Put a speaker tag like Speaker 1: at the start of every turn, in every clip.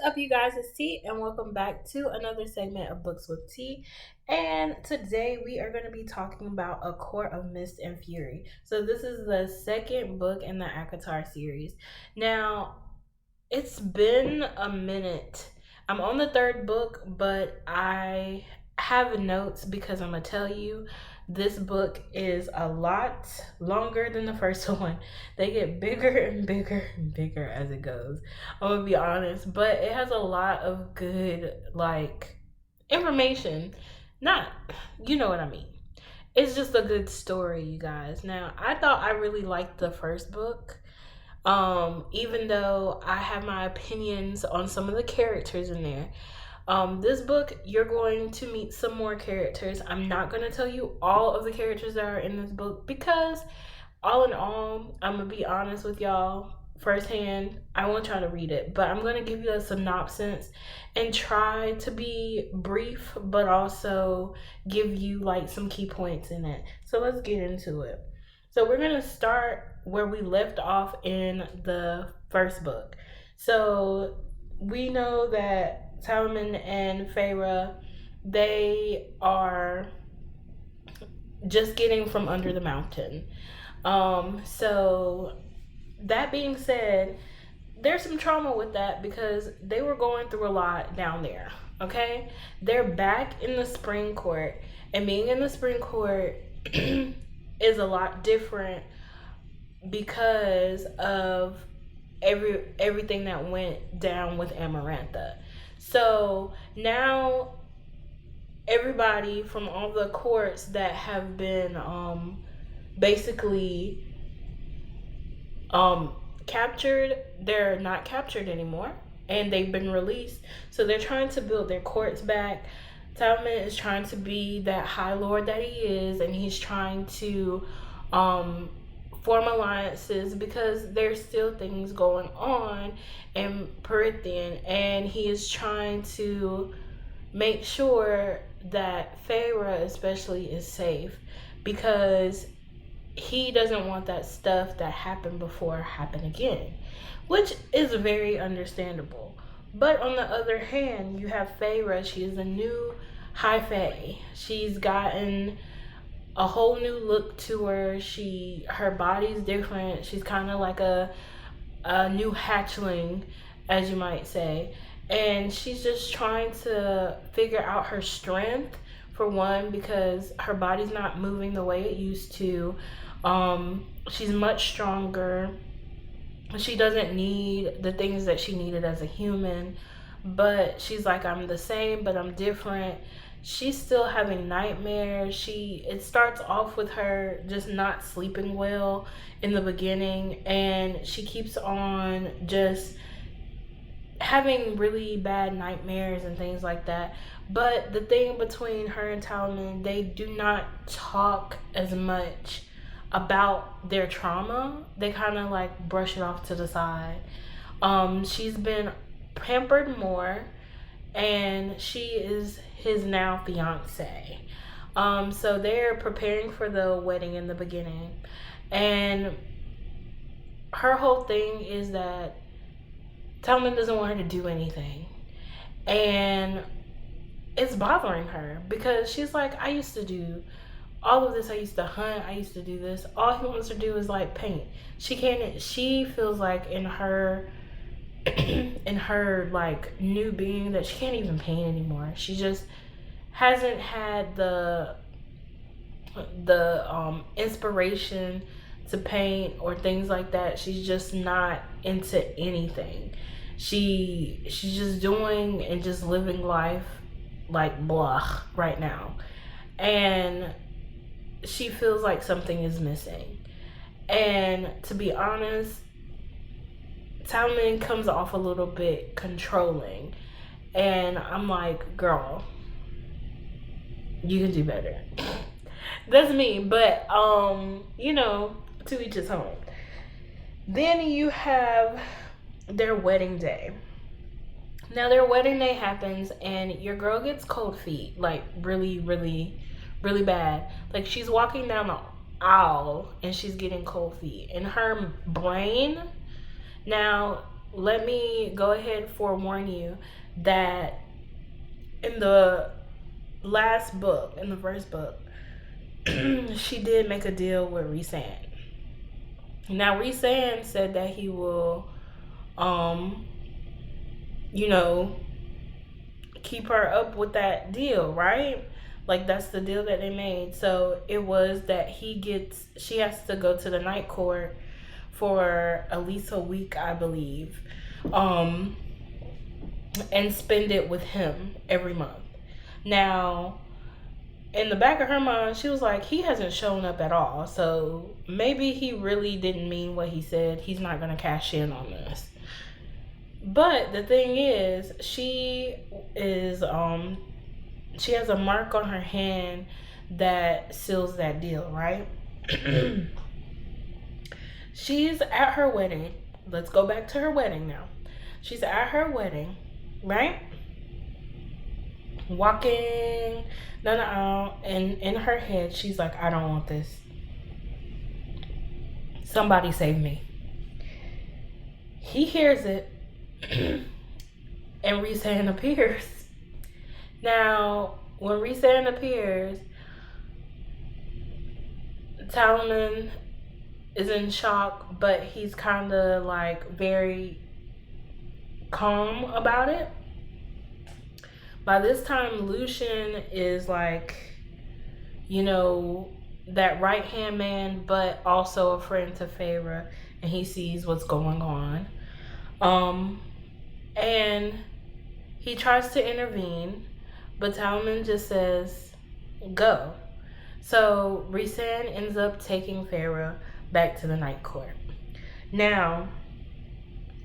Speaker 1: up, you guys? It's T, and welcome back to another segment of Books with T. And today we are going to be talking about A Court of Mist and Fury. So, this is the second book in the ACOTAR series. Now, it's been a minute. I'm on the third book, but I have notes because I'm going to tell you this book is a lot longer than the first one. They get bigger and bigger and bigger as it goes. I'm going to be honest, but it has a lot of good, information. Not, you know what I mean. It's just a good story, you guys. Now, I thought I really liked the first book. Even though I have my opinions on some of the characters in there. This book, you're going to meet some more characters. I'm not going to tell you all of the characters that are in this book because, all in all, I'm going to be honest with y'all firsthand. I want y'all to read it, but I'm going to give you a synopsis and try to be brief, but also give you some key points in it. So let's get into it. So we're going to start where we left off in the first book. So we know that Talman and Faerie, they are just getting from under the mountain. So that being said, there's some trauma with that because they were going through a lot down there. Okay? They're back in the spring court, and being in the spring court is a lot different because of everything that went down with Amarantha. So now everybody from all the courts that have been basically captured, they're not captured anymore and they've been released. So they're trying to build their courts back. Talman is trying to be that high lord that he is, and he's trying to form alliances because there's still things going on in Prythian, and he is trying to make sure that Faerie especially is safe because he doesn't want that stuff that happened before happen again, which is very understandable. But on the other hand, you have Faerie. She is a new high fae. She's gotten a whole new look to her. Her body's different. She's kind of like a new hatchling, as you might say. And she's just trying to figure out her strength, for one, because her body's not moving the way it used to. She's much stronger. She doesn't need the things that she needed as a human, but she's like, I'm the same, but I'm different. She's still having nightmares. It starts off with her just not sleeping well in the beginning, and she keeps on just having really bad nightmares and things like that. But the thing between her and Talman, they do not talk as much about their trauma. They kind of brush it off to the side. She's been pampered more, and she is his now fiance. So they're preparing for the wedding in the beginning, and her whole thing is that Talman doesn't want her to do anything, and it's bothering her because she's like, I used to do all of this. I used to hunt. I used to do this. All he wants to do is paint. She feels like in her new being that she can't even paint anymore. She just hasn't had the inspiration to paint or things like that. She's just not into anything. She's just doing and just living life like blah right now, and she feels like something is missing. And to be honest, Talman comes off a little bit controlling, and I'm like, girl, you can do better. That's me, but to each his own. Then you have their wedding day. Now their wedding day happens, and your girl gets cold feet, really, really, really bad. She's walking down the aisle and she's getting cold feet. In her brain, now let me go ahead and forewarn you that in the last book, in the first book, she did make a deal with Rhysand. Now Rhysand said that he will, um, you know, keep her up with that deal, right? Like that's the deal that they made. So it was that she has to go to the night court for at least a week, I believe, um, and spend it with him every month. Now, in the back of her mind, she was like, he hasn't shown up at all. So maybe he really didn't mean what he said. He's not going to cash in on this. But the thing is, she has a mark on her hand that seals that deal, right? She's at her wedding. Let's go back to her wedding now. She's at her wedding, right? Walking down the aisle, and in her head, she's like, I don't want this. Somebody save me. He hears it, and Rhysand appears. Now, when Rhysand appears, Talman is in shock, but he's kind of like very calm about it. By this time, Lucien is like, that right-hand man, but also a friend to Faerie, and he sees what's going on. And he tries to intervene, but Talman just says, go. So Rhysand ends up taking Faerie back to the night court. Now,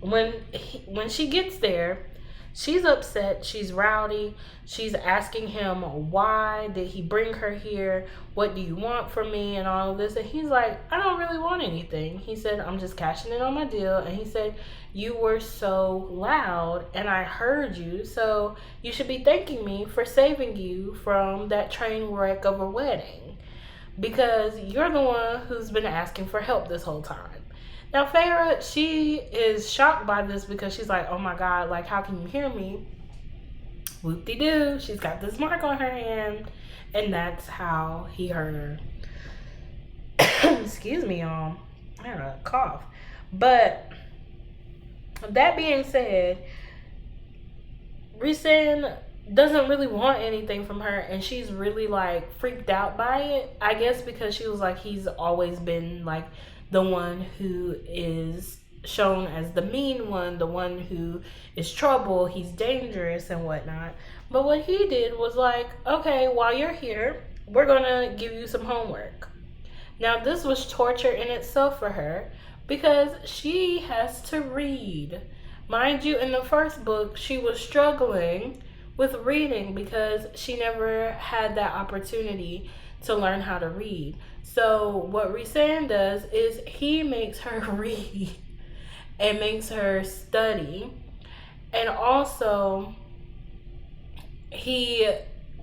Speaker 1: when she gets there, she's upset, she's rowdy, she's asking him, why did he bring her here? What do you want from me? And all of this. And he's like, I don't really want anything. He said, I'm just cashing in on my deal. And he said, you were so loud and I heard you, so you should be thanking me for saving you from that train wreck of a wedding, because you're the one who's been asking for help this whole time. Now, Faerie, she is shocked by this because she's like, oh my God, like, how can you hear me? Whoop-de-doo, she's got this mark on her hand, and that's how he heard her. Excuse me, y'all. I had a cough. But that being said, Rhysand doesn't really want anything from her, and she's really like freaked out by it. I guess because she was like, he's always been like the one who is shown as the mean one, the one who is trouble, he's dangerous and whatnot. But what he did was like, okay, while you're here, we're gonna give you some homework. Now this was torture in itself for her, because she has to read. Mind you, in the first book, she was struggling with reading because she never had that opportunity to learn how to read. So what Rhysand does is he makes her read and makes her study. And also, he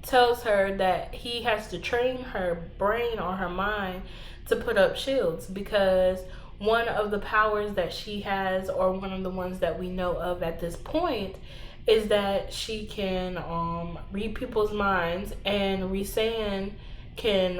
Speaker 1: tells her that he has to train her brain or her mind to put up shields, because one of the powers that she has, or one of the ones that we know of at this point, is that she can read people's minds, and Rhysand can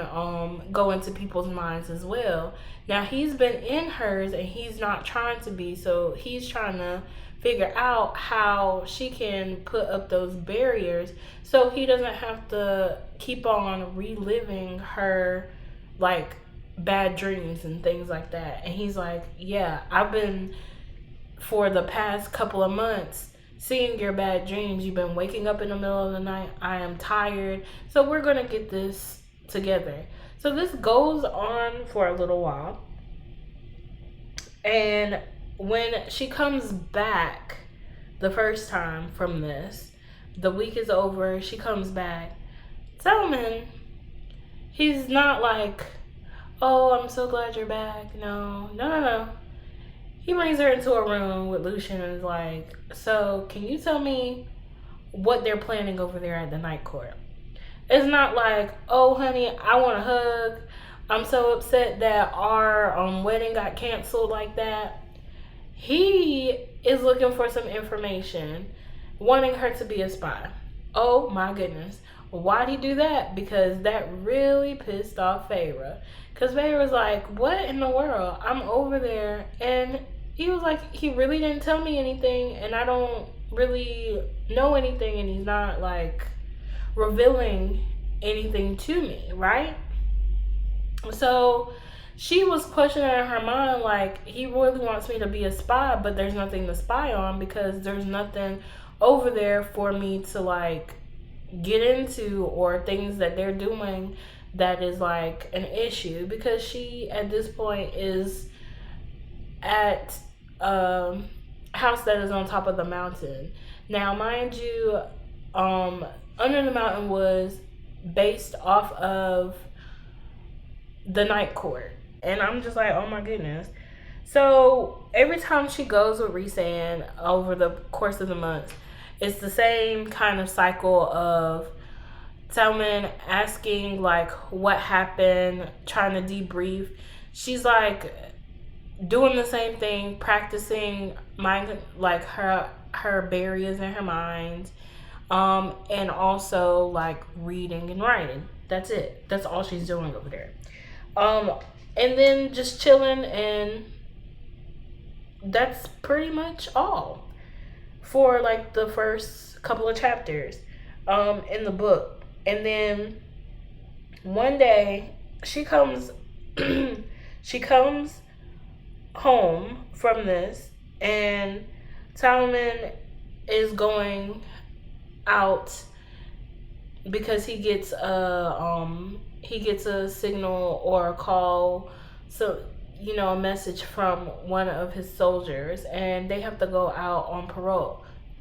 Speaker 1: go into people's minds as well. Now, he's been in hers and he's not trying to be, so he's trying to figure out how she can put up those barriers so he doesn't have to keep on reliving her like bad dreams and things like that. And he's like, yeah, I've been, for the past couple of months, seeing your bad dreams. You've been waking up in the middle of the night. I am tired, so we're gonna get this together. So this goes on for a little while, and when she comes back the first time from this, the week is over, she comes back, Talman, he's not like, oh, I'm so glad you're back. No. He brings her into a room with Lucien and is like, so can you tell me what they're planning over there at the night court? It's not like, oh, honey, I want a hug. I'm so upset that our wedding got canceled like that. He is looking for some information, wanting her to be a spy. Oh my goodness. Why'd he do that? Because that really pissed off Faerie. Because Faerie was like, what in the world? I'm over there. And he was like, he really didn't tell me anything, and I don't really know anything, and he's not like revealing anything to me, right? So she was questioning in her mind, like, he really wants me to be a spy, but there's nothing to spy on because there's nothing over there for me to like get into, or things that they're doing that is like an issue, because she at this point is at a house that is on top of the mountain. Now mind you, Under the Mountain was based off of the night court, and I'm just like, oh my goodness. So every time she goes with Rhysand over the course of the months, it's the same kind of cycle of Talman asking like what happened, trying to debrief. She's like doing the same thing, practicing mind, like her barriers in her mind, and also like reading and writing. That's it. That's all she's doing over there. And then just chilling, and that's pretty much all for like the first couple of chapters in the book. And then one day she comes she comes home from this, and Talman is going out because he gets a signal or a call, so a message from one of his soldiers, and they have to go out on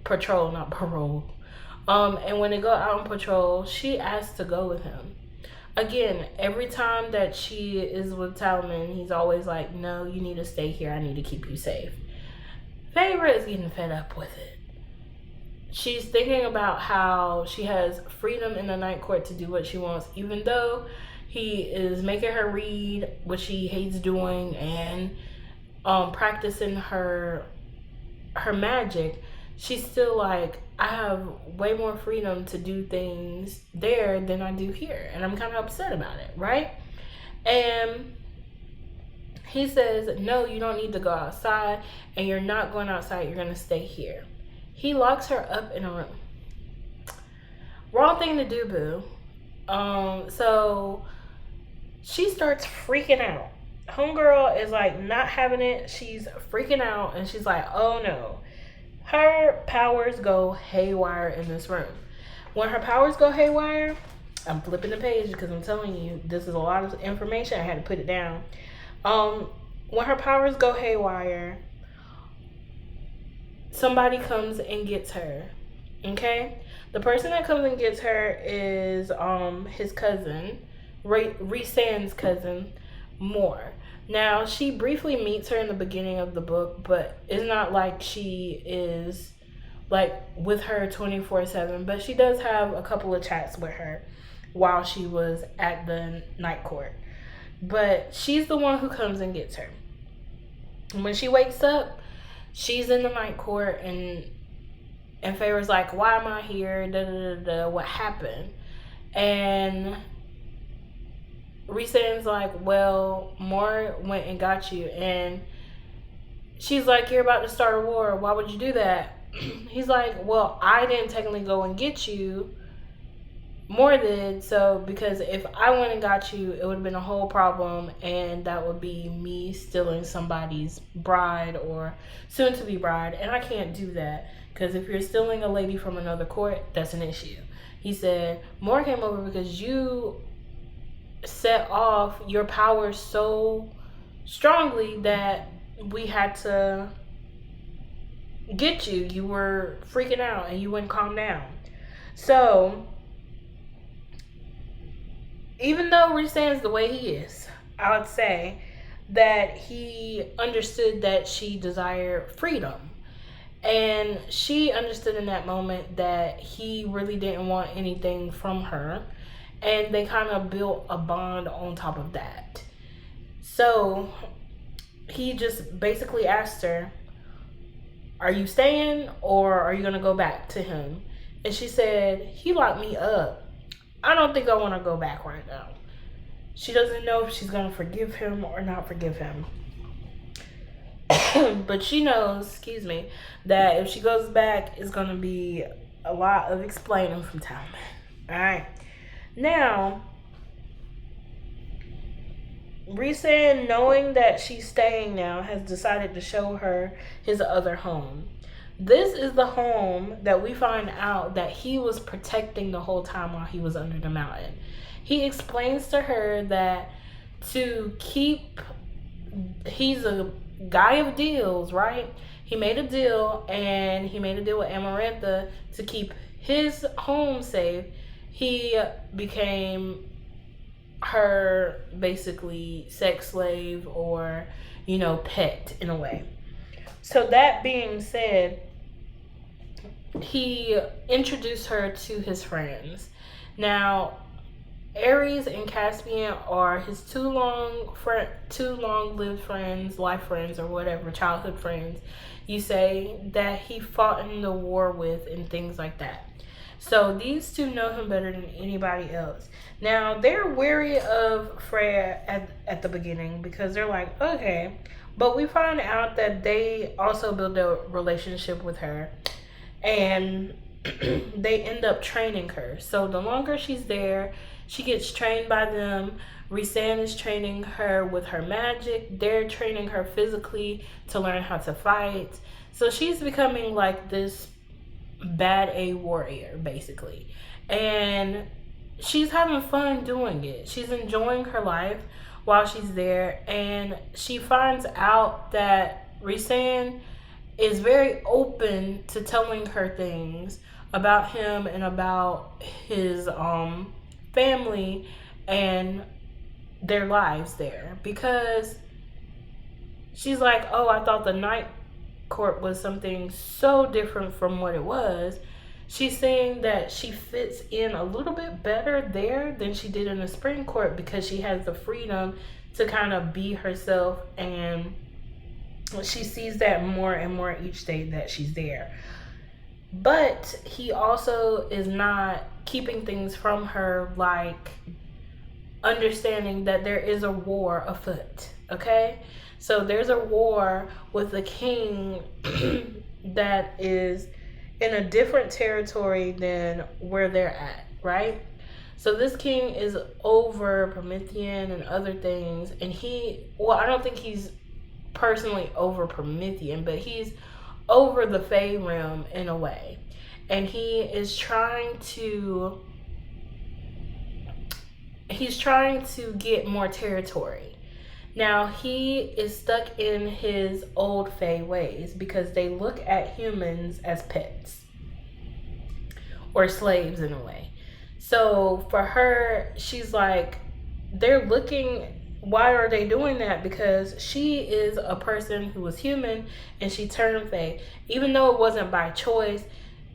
Speaker 1: patrol, not parole. And when they go out on patrol, she asks to go with him. Again, every time that she is with Talman, he's always like, no, you need to stay here. I need to keep you safe. Faerie is getting fed up with it. She's thinking about how she has freedom in the night court to do what she wants, even though he is making her read, what she hates doing, and practicing her magic. She's still like, I have way more freedom to do things there than I do here, and I'm kind of upset about it, right? And he says, no, you don't need to go outside, and you're not going outside, you're going to stay here. He locks her up in a room. Wrong thing to do, boo. So she starts freaking out. Homegirl is like not having it. She's freaking out, and she's like, oh no. Her powers go haywire in this room. When her powers go haywire, I'm flipping the page because I'm telling you, this is a lot of information. I had to put it down. When her powers go haywire, somebody comes and gets her. Okay? The person that comes and gets her is his cousin, Rhysand's cousin, Moore. Now, she briefly meets her in the beginning of the book, but it's not like she is like with her 24/7, but she does have a couple of chats with her while she was at the night court. But she's the one who comes and gets her. And when she wakes up, she's in the night court, and Faerie's like, why am I here? Da, da, da, da. What happened? And Rhysand's like, well, Moore went and got you. And she's like, you're about to start a war. Why would you do that? He's like, well, I didn't technically go and get you. Moore did. So, because if I went and got you, it would have been a whole problem. And that would be me stealing somebody's bride or soon-to-be bride. And I can't do that. Because if you're stealing a lady from another court, that's an issue. He said, Moore came over because you set off your powers so strongly that we had to get you. You were freaking out and you wouldn't calm down. So, even though Rhysand's the way he is, I would say that he understood that she desired freedom. And she understood in that moment that he really didn't want anything from her. And they kind of built a bond on top of that. So he just basically asked her, are you staying or are you going to go back to him? And she said, he locked me up. I don't think I want to go back right now. She doesn't know if she's going to forgive him or not forgive him. But she knows, that if she goes back, it's going to be a lot of explaining from Talman. Alright. Now, Rhysand, knowing that she's staying now, has decided to show her his other home. This is the home that we find out that he was protecting the whole time while he was under the mountain. He explains to her that he's a guy of deals, right? He made a deal, and he made a deal with Amarantha to keep his home safe. He became her basically sex slave or, pet in a way. So that being said, he introduced her to his friends. Now, Ares and Caspian are his two long-lived friends, life friends, or whatever, childhood friends, you say, that he fought in the war with and things like that. So these two know him better than anybody else. Now, they're wary of Freya at the beginning because they're like, okay. But we find out that they also build a relationship with her. And they end up training her. So the longer she's there, she gets trained by them. Rhysand is training her with her magic. They're training her physically to learn how to fight. So she's becoming like this bad A warrior, basically. And she's having fun doing it. She's enjoying her life while she's there. And she finds out that Rhysand is very open to telling her things about him and about his family and their lives there, because she's like, oh, I thought the night court was something so different from what it was. She's saying that she fits in a little bit better there than she did in the spring court because she has the freedom to kind of be herself, and she sees that more and more each day that she's there. But he also is not keeping things from her, like understanding that there is a war afoot, okay? So there's a war with the king that is in a different territory than where they're at, right? So this king is over Prythian and other things, and I don't think he's personally over Prythian, but he's over the Fae realm in a way. And he's trying to get more territory. Now, he is stuck in his old Fae ways because they look at humans as pets or slaves in a way. So for her, she's like, why are they doing that? Because she is a person who was human and she turned Fae. Even though it wasn't by choice,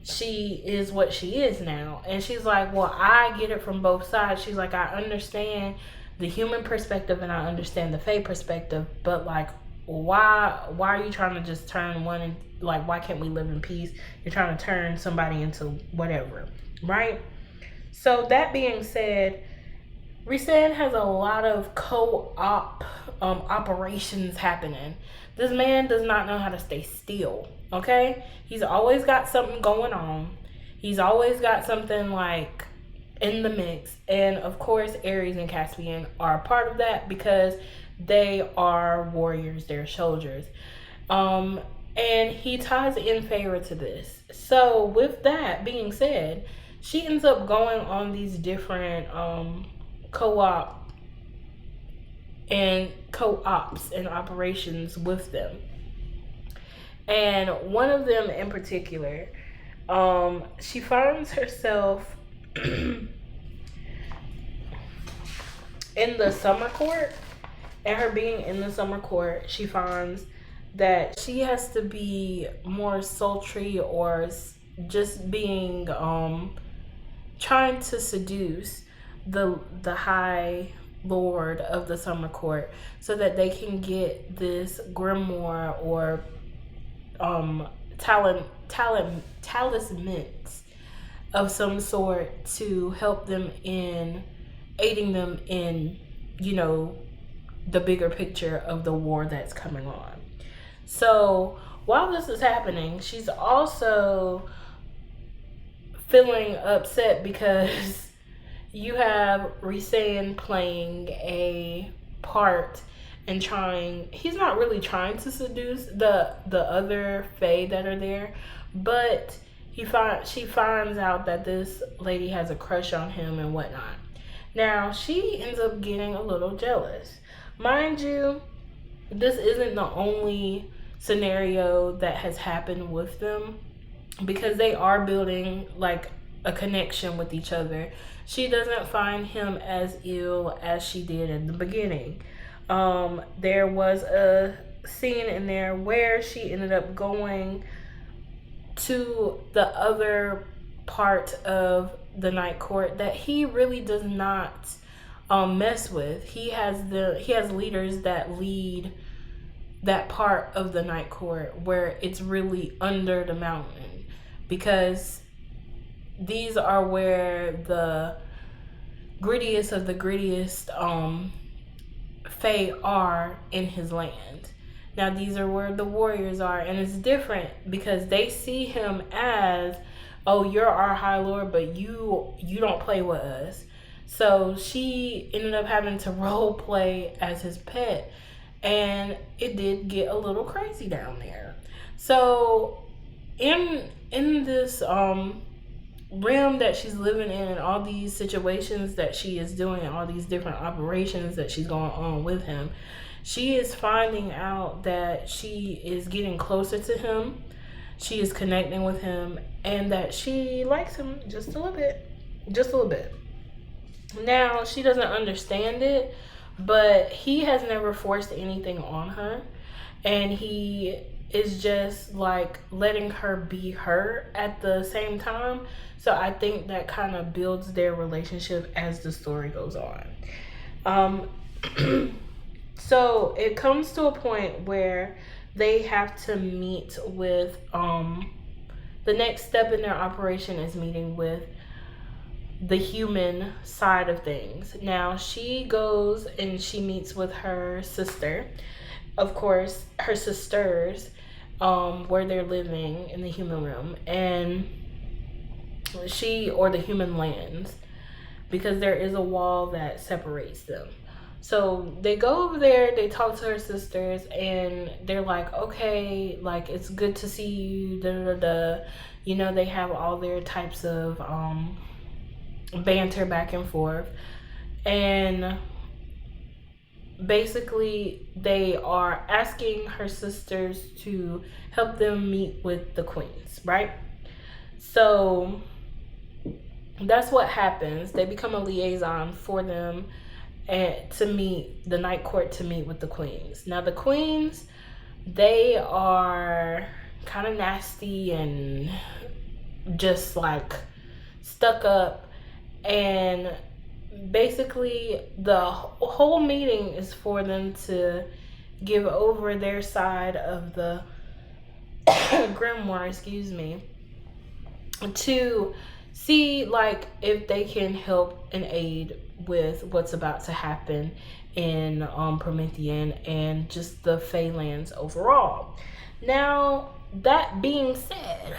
Speaker 1: she is what she is now. And she's like, well, I get it from both sides. She's like, I understand the human perspective and I understand the Fae perspective, but like, why are you trying to just turn one, and like, why can't we live in peace? You're trying to turn somebody into whatever, right? So that being said, Rhysand has a lot of co-op operations happening. This man does not know how to stay still, okay? He's always got something going on. He's always got something like in the mix. And of course, Ares and Caspian are a part of that because they are warriors, they're soldiers. And he ties in favor to this. So with that being said, she ends up going on these different co-op and co-ops and operations with them. And one of them in particular, she finds herself in the summer court. And her being in the summer court, she finds that she has to be more sultry or just being trying to seduce the high lord of the summer court so that they can get this grimoire or talismans of some sort to help them in aiding them in, the bigger picture of the war that's coming on. So while this is happening, she's also feeling upset because you have Rhysand playing a part and he's not really trying to seduce the other fae that are there, but she finds out that this lady has a crush on him and whatnot. Now she ends up getting a little jealous. Mind you, this isn't the only scenario that has happened with them, because they are building like a connection with each other. She doesn't find him as ill as she did in the beginning. There was a scene in there where she ended up going to the other part of the night court that he really does not mess with. He has leaders that lead that part of the night court where it's really under the mountain, because these are where the grittiest of the grittiest fae are in his land. Now these are where the warriors are, and it's different because they see him as, oh, you're our high lord, but you don't play with us. So she ended up having to role play as his pet, and it did get a little crazy down there. So in this realm that she's living in, and all these situations that she is doing, all these different operations that she's going on with him, she is finding out that she is getting closer to him, she is connecting with him, and that she likes him just a little bit. Now she doesn't understand it, but he has never forced anything on her, and he is just like letting her be her at the same time. So I think that kind of builds their relationship as the story goes on. So it comes to a point where they have to meet with the next step in their operation is meeting with the human side of things. Now she goes and she meets with her sister, of course her sisters, where they're living in the human realm, and or the human lands, because there is a wall that separates them. So they go over there, they talk to her sisters, and they're like, okay, like, it's good to see you, they have all their types of banter back and forth, and basically they are asking her sisters to help them meet with the queens, right? So that's what happens. They become a liaison for them and to meet the night court, to meet with the queens. Now the queens, they are kind of nasty and just like stuck up, and basically the whole meeting is for them to give over their side of the grimoire, to see like if they can help and aid with what's about to happen in Prythian and just the Faelands overall. Now that being said,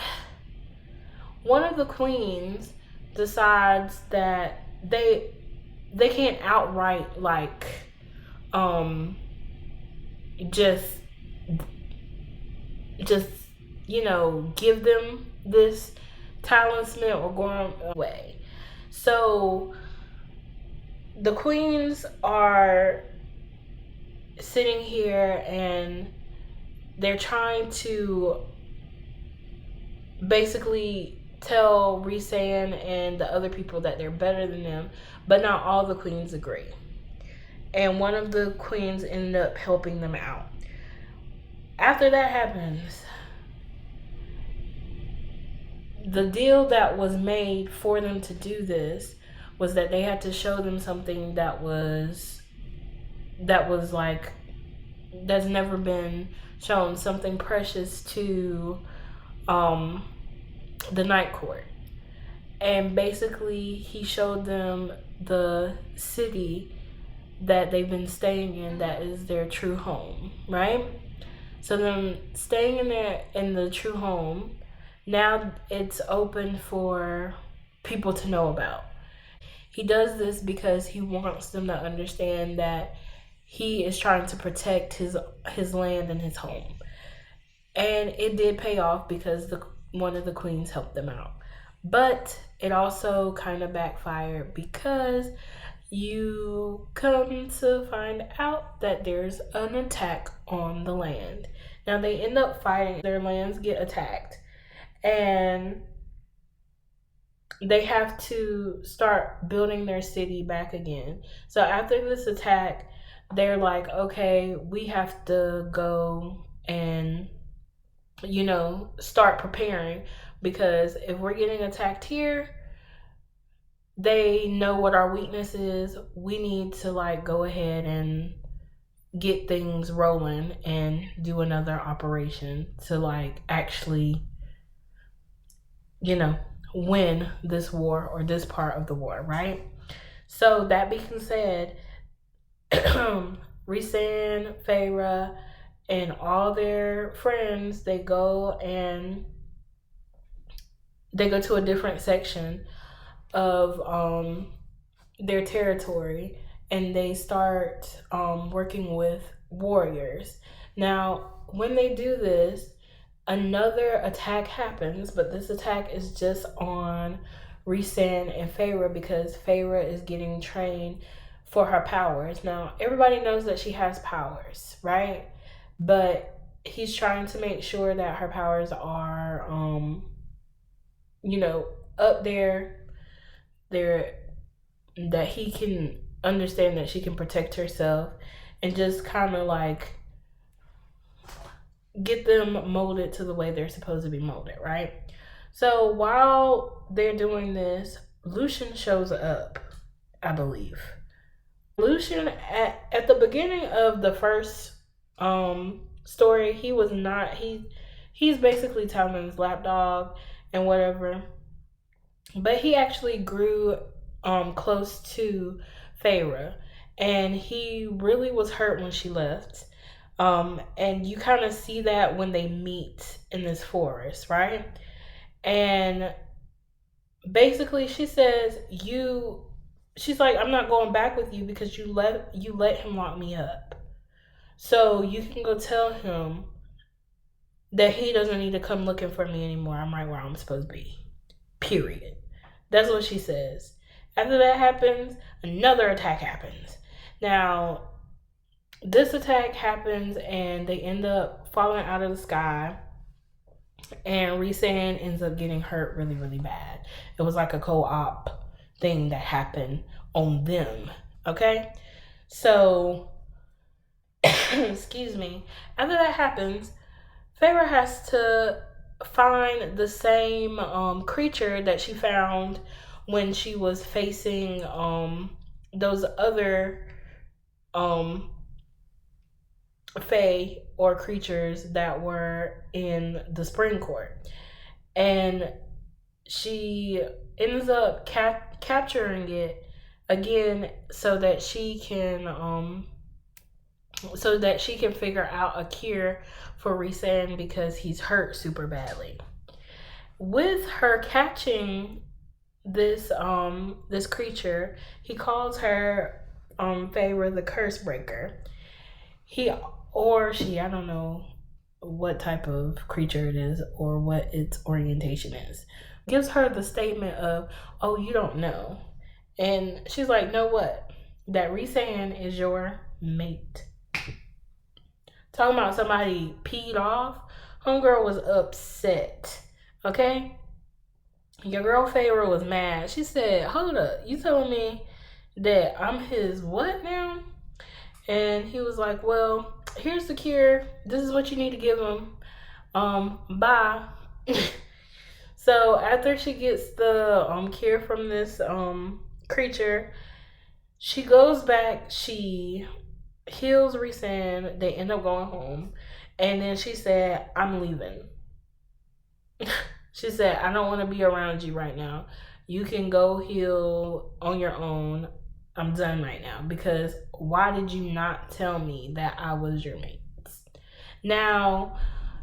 Speaker 1: one of the queens decides that they can't outright like just give them this talisman or go away. So the queens are sitting here and they're trying to basically tell Rhysand and the other people that they're better than them, but not all the queens agree. And one of the queens ended up helping them out. After that happens, the deal that was made for them to do this was that they had to show them something that was like, that's never been shown, something precious to um the night court. And basically he showed them the city that they've been staying in, that is their true home, right? So then staying in there in the true home, now it's open for people to know about. He does this because he wants them to understand that he is trying to protect his land and his home. And it did pay off because the one of the queens helped them out. But it also kind of backfired because you come to find out that there's an attack on the land. Now they end up fighting, their lands get attacked, and they have to start building their city back again. So after this attack, they're like, okay, we have to go and, start preparing, because if we're getting attacked here, they know what our weakness is. We need to like go ahead and get things rolling and do another operation to like actually, win this war, or this part of the war, right? So that being said, Rhysand, Feyre, and all their friends, they go to a different section of their territory, and they start working with warriors. Now, when they do this, another attack happens, but this attack is just on Rhysand and Feyre, because Feyre is getting trained for her powers. Now, everybody knows that she has powers, right? But he's trying to make sure that her powers are, up there, that he can understand that she can protect herself, and just kind of like get them molded to the way they're supposed to be molded, right? So while they're doing this, Lucian shows up, I believe. Lucian, at the beginning of the first story, he was not, he's basically Talmon's lapdog and whatever. But he actually grew close to Feyre, and he really was hurt when she left. And you kind of see that when they meet in this forest, right? And basically, she's like, I'm not going back with you because you let him lock me up. So you can go tell him that he doesn't need to come looking for me anymore. I'm right where I'm supposed to be. Period. That's what she says. After that happens, another attack happens. Now, this attack happens and they end up falling out of the sky, and Rhysand ends up getting hurt really, really bad. It was like a co-op thing that happened on them. Okay? So, excuse me. After that happens, Feyre has to find the same creature that she found when she was facing those other fae or creatures that were in the spring court. And she ends up capturing it again so that she can figure out a cure for Rhysand, because he's hurt super badly. With her catching this creature, he calls her Feyre the Curse Breaker. He or she, I don't know what type of creature it is or what its orientation is, gives her the statement of, oh, you don't know. And she's like, know what? That Rhysand is your mate. Talking about somebody peed off. Homegirl was upset. Okay? Your girl Feyre was mad. She said, hold up, you telling me that I'm his what now? And he was like, well, here's the cure. This is what you need to give him. Bye. So after she gets the cure from this creature, she goes back, she heals Rhysand, they end up going home, and then she said, I'm leaving. She said, I don't want to be around you right now. You can go heal on your own. I'm done right now. Because why did you not tell me that I was your mates? Now,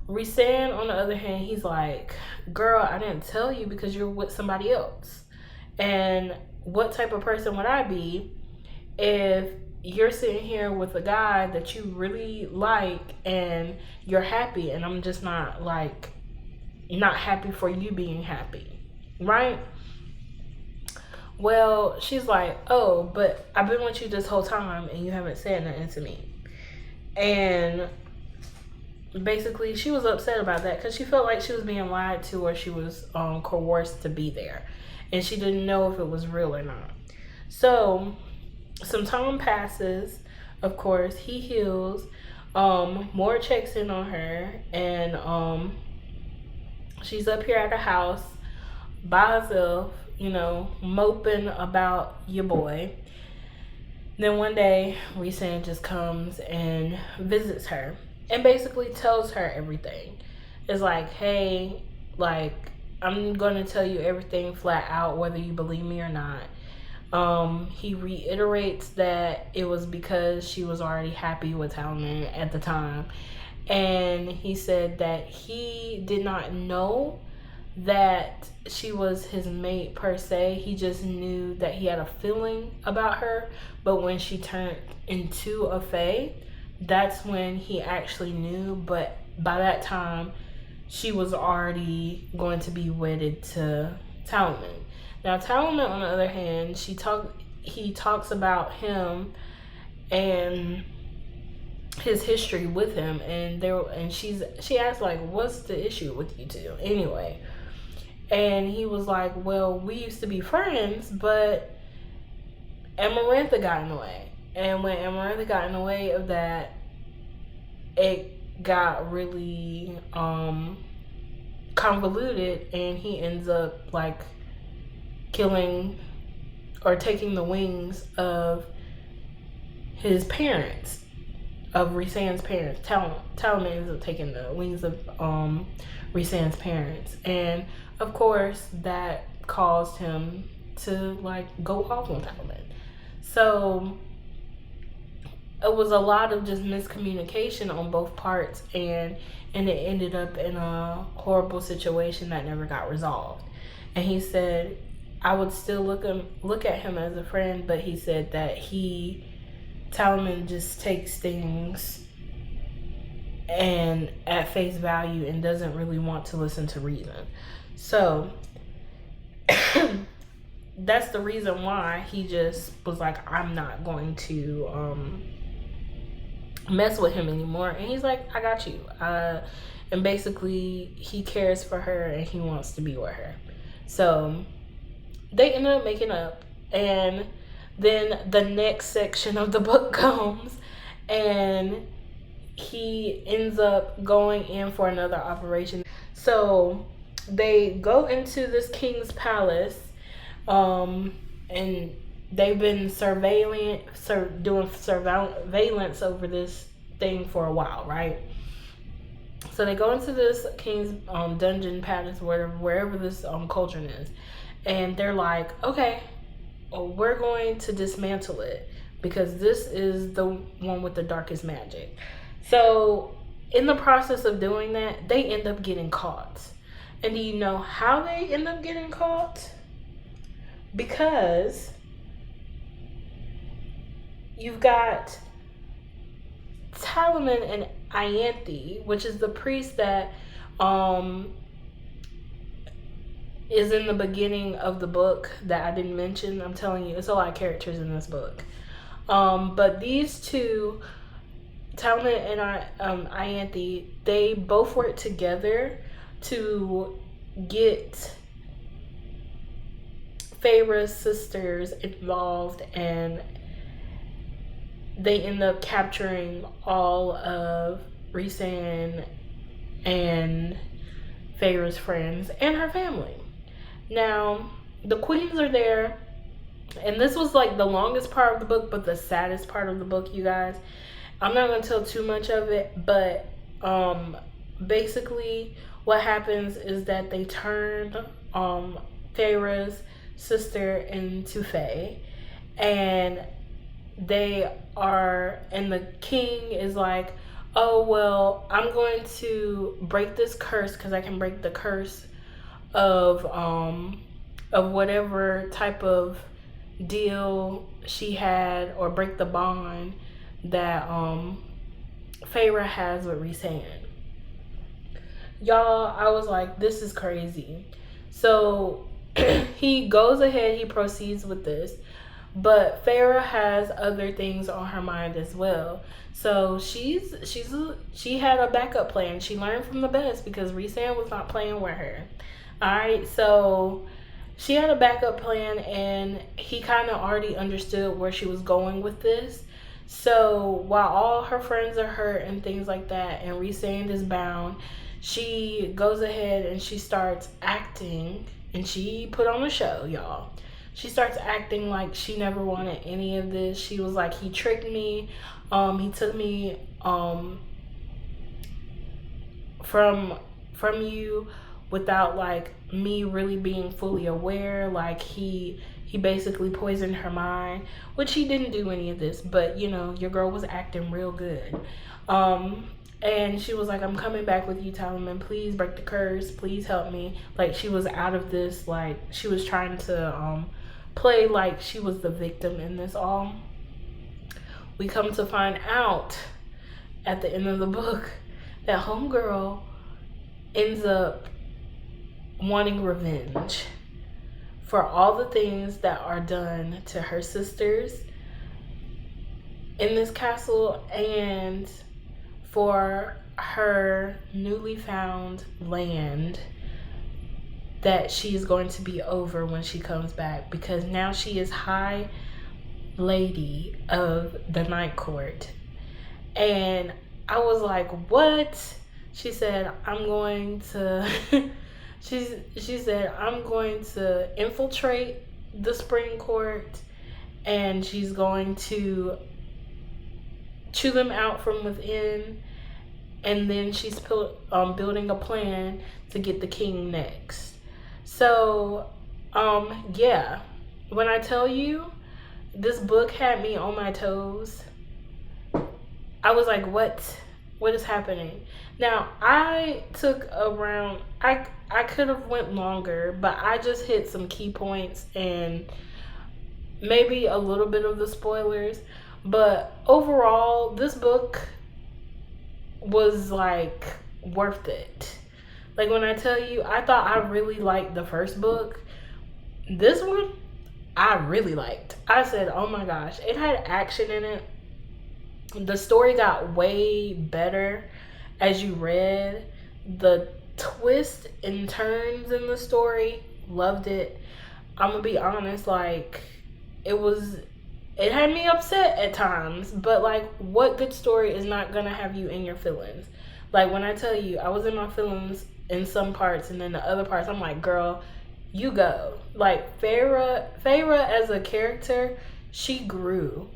Speaker 1: Rhysand, on the other hand, he's like, girl, I didn't tell you because you're with somebody else. And what type of person would I be if you're sitting here with a guy that you really like and you're happy, and I'm just not like, not happy for you being happy, right? Well, she's like, oh, but I've been with you this whole time and you haven't said nothing to me. And basically, she was upset about that because she felt like she was being lied to, or she was coerced to be there. And she didn't know if it was real or not. So, some time passes. Of course, he heals. More checks in on her. And she's up here at the house by herself, you know, moping about your boy. Then one day, Rhysand just comes and visits her and basically tells her everything. It's like, hey, like, I'm going to tell you everything flat out, whether you believe me or not. He reiterates that it was because she was already happy with Talman at the time. And he said that he did not know that she was his mate per se. He just knew that he had a feeling about her. But when she turned into a fae, that's when he actually knew. But by that time, she was already going to be wedded to Talman. Now, Talman, on the other hand, he talks about him and his history with him, and she asked, like, what's the issue with you two anyway? And he was like, well, we used to be friends, but Amarantha got in the way. And when Amarantha got in the way of that, it got really convoluted, and he ends up like killing or taking the wings of his parents, of Rhysand's parents. Talman ends up taking the wings of Rhysand's parents. And of course, that caused him to like go off on Talman. So it was a lot of just miscommunication on both parts, and it ended up in a horrible situation that never got resolved. And he said, I would still look at him as a friend, but he said that Talman just takes things and at face value and doesn't really want to listen to reason. So that's the reason why he just was like, I'm not going to mess with him anymore. And he's like, I got you. And basically he cares for her and he wants to be with her. So they ended up making up. And then the next section of the book comes, and he ends up going in for another operation. So they go into this king's palace, and they've been doing surveillance over this thing for a while, right? So they go into this king's dungeon palace, wherever this cauldron is, and they're like, okay, we're going to dismantle it because this is the one with the darkest magic. So in the process of doing that, they end up getting caught. And do you know how they end up getting caught? Because you've got Talman and Ianthe, which is the priest that is in the beginning of the book that I didn't mention. I'm telling you, it's a lot of characters in this book. But these two, Talman and Ianthe, they both work together to get Faerie's sisters involved, and they end up capturing all of Rhysand and Faerie's friends and her family. Now, the queens are there, and this was like the longest part of the book, but the saddest part of the book, you guys. I'm not going to tell too much of it, but basically what happens is that they turn Feyre's sister into Fae, and the king is like, oh well, I'm going to break this curse because I can break the curse of whatever type of deal she had, or break the bond that Feyre has with Rhysand. Y'all, I was like, this is crazy. So he goes ahead, he proceeds with this, but Feyre has other things on her mind as well. So she had a backup plan. She learned from the best because Rhysand was not playing with her. All right, so she had a backup plan, and he kind of already understood where she was going with this. So while all her friends are hurt and things like that, and Rhysand is bound, she goes ahead and she starts acting, and she put on a show, y'all. She starts acting like she never wanted any of this. She was like, he tricked me. He took me from you without like me really being fully aware. Like he basically poisoned her mind, which he didn't do any of this, but you know, your girl was acting real good. And she was like, I'm coming back with you, Talaman. Please break the curse. Please help me. Like, she was out of this. Like, she was trying to play like she was the victim in this all. We come to find out at the end of the book that homegirl ends up wanting revenge for all the things that are done to her sisters in this castle, and for her newly found land that she's going to be over when she comes back, because now she is High Lady of the Night Court. And I was like, what? She said, I'm going to she said, I'm going to infiltrate the Spring Court, and she's going to chew them out from within, and then she's building a plan to get the king next. So yeah, when I tell you, this book had me on my toes. I was like, what is happening? Now, I took around, I could have went longer, but I just hit some key points and maybe a little bit of the spoilers. But overall, this book was like worth it. Like, when I tell you, I thought I really liked the first book. This one, I really liked. I said, oh my gosh, it had action in it. The story got way better as you read. The twists and turns in the story, loved it. I'm gonna be honest, like, it had me upset at times, but like, what good story is not gonna have you in your feelings? Like, when I tell you, I was in my feelings in some parts, and then the other parts, I'm like, girl, you go. Like, Feyre as a character, she grew.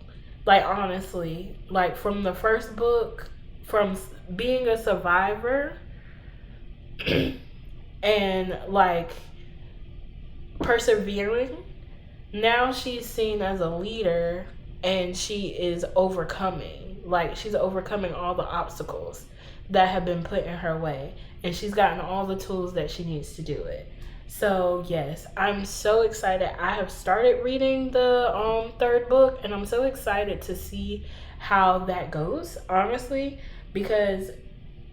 Speaker 1: Like, honestly, like, from the first book, from being a survivor and like persevering, now she's seen as a leader, and she is overcoming. Like, she's overcoming all the obstacles that have been put in her way, and she's gotten all the tools that she needs to do it. So yes, I'm so excited. I have started reading the third book, and I'm so excited to see how that goes, honestly, because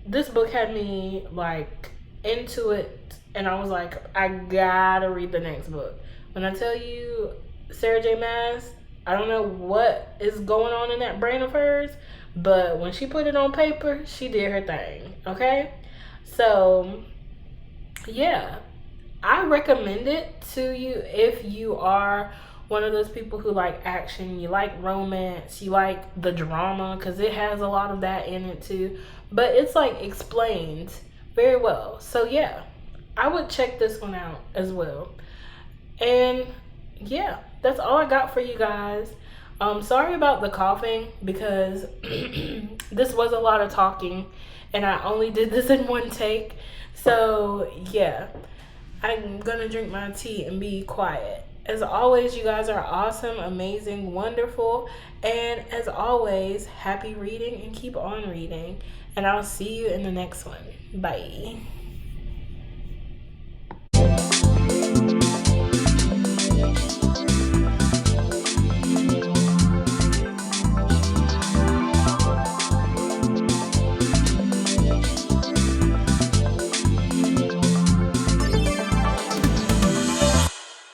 Speaker 1: this book had me like into it, and I was like, I gotta read the next book. When I tell you, Sarah J. Maas, I don't know what is going on in that brain of hers, but when she put it on paper, she did her thing, okay? So yeah, I recommend it to you if you are one of those people who like action, you like romance, you like the drama, because it has a lot of that in it too, but it's like explained very well. So yeah, I would check this one out as well. And yeah, that's all I got for you guys. Sorry about the coughing because this was a lot of talking and I only did this in one take. So, yeah, I'm gonna drink my tea and be quiet. As always, you guys are awesome, amazing, wonderful, and as always, happy reading and keep on reading. And I'll see you in the next one. Bye.